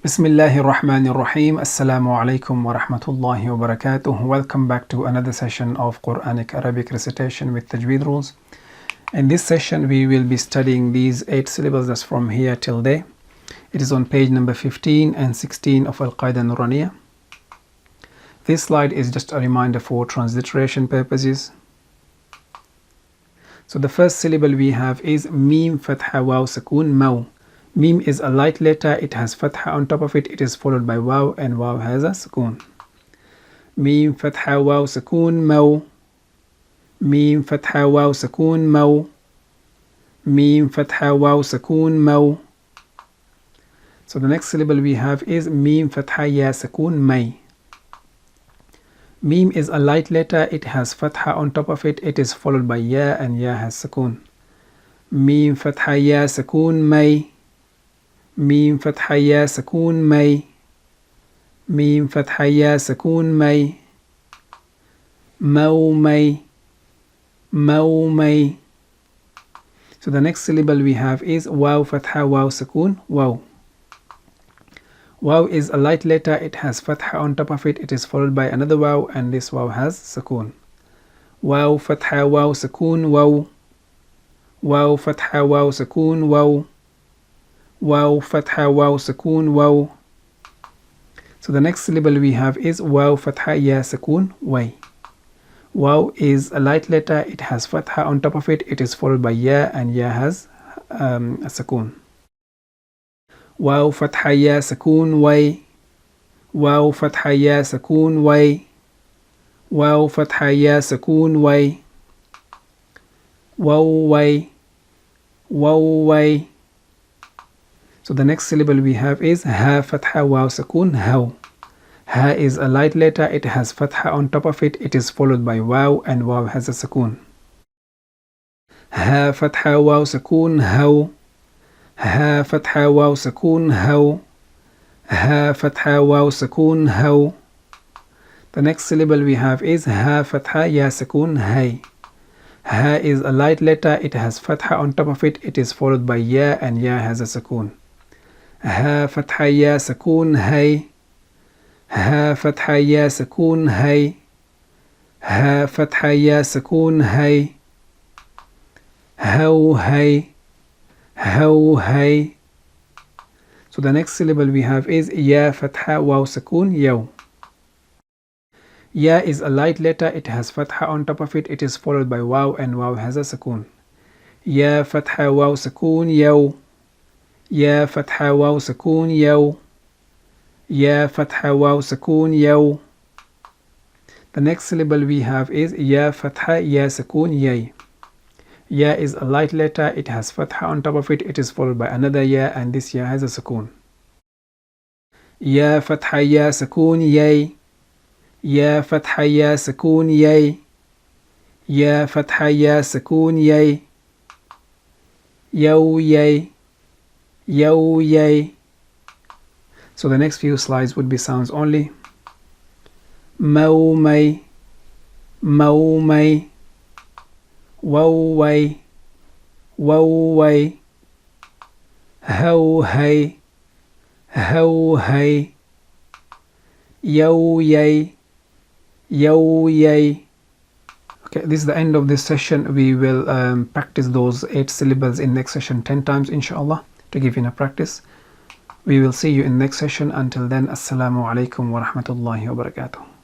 Bismillahir Rahmanir Rahim. Assalamu alaikum wa rahmatullahi wa barakatuh. Welcome back to another session of Qur'anic Arabic recitation with Tajweed rules. In this session we will be studying these 8 syllables that's from here till there. It is on page number 15 and 16 of Al-Qaeda Nuraniya. This slide is just a reminder for transliteration purposes. So the first syllable we have is Mim Fatha Waw Sukoon Maw. Mim is a light letter, it has fatha on top of it, it is followed by waw, and waw has a sukoon. Mim Fatha Waw Sukoon Maw. Mim Fatha Waw Sukoon Maw. Mim Fatha Waw Sukoon Maw. So the next syllable we have is Mim Fatha Ya Sukoon May. Mim is a light letter, it has fatha on top of it, it is followed by ya, and ya has sukoon. Mim Fatha Ya Sukoon May. Mim Fatha Ya Sukoon May. Mim Fatha Ya Sukoon May. Maw May. Maw May. So the next syllable we have is Waw Fatha Waw Sukoon Waw. Waw is a light letter, it has fatha on top of it, it is followed by another waw, and this waw has sukoon. Waw Fatha Waw Sukoon Waw. Waw Fatha Waw Sukoon Waw. Waw Fatha Waw Sukoon Waw. So the next syllable we have is Waw Fatha Ya Sukoon Way. Waw is a light letter, it has fatha on top of it, it is followed by ya, and ya has a sukoon. Waw Fatha Ya Sukoon Way. Waw Fatha Ya Sukoon Way. Waw Fatha Ya Sukoon Way. Waw Way. Waw Way. So the next syllable we have is Ha Fatha Waw Sukoon Haw. Ha is a light letter, it has fatha on top of it, it is followed by waw, and waw has a sukoon. Ha Fatha Waw Sukoon Haw. Ha Fatha Waw Sukoon Haw. Ha Fatha Waw Sukoon Haw. The next syllable we have is Ha Fatha Ya Sukoon Hay. Ha is a light letter, it has fatha on top of it, it is followed by ya, and ya has a sukoon. Ha Fatha Ya Sukoon Hay. Ha Fatha Ya Sukoon Hay. Ha Fatha Ya Sukoon Hay. Haw Hay. Haw Hay. So the next syllable we have is Ya Fatha Waw Sukoon Yaw. Ya is a light letter, it has fatha on top of it, it is followed by waw, and waw has a sukoon. Ya Fatha Waw Sukoon Yaw. Ya Fatha Waw Sukoon Yaw. Ya Fatha Waw Sukoon Yaw. The next syllable we have is Ya Fatha Ya Sukoon Yay. Ya is a light letter, it has fatha on top of it, it is followed by another ya, and this ya has a sukoon. Ya Fatha Ya Sukoon Yay. Ya Fatha Ya Sukoon Yay. Ya Fatha Ya Sukoon Yay. Yaw Yay. Yaw Yay. So the next few slides would be sounds only. Maw May. Maw May. Waw Way. Waw Way. Haw Hay. Haw Hay. Yaw Yay. Yaw Yay. Okay, this is the end of this session. We will practice those 8 syllables in next session 10 times inshallah, to give you a practice. We will see you in next session. Until then, assalamu alaikum wa rahmatullahi wa barakatuh.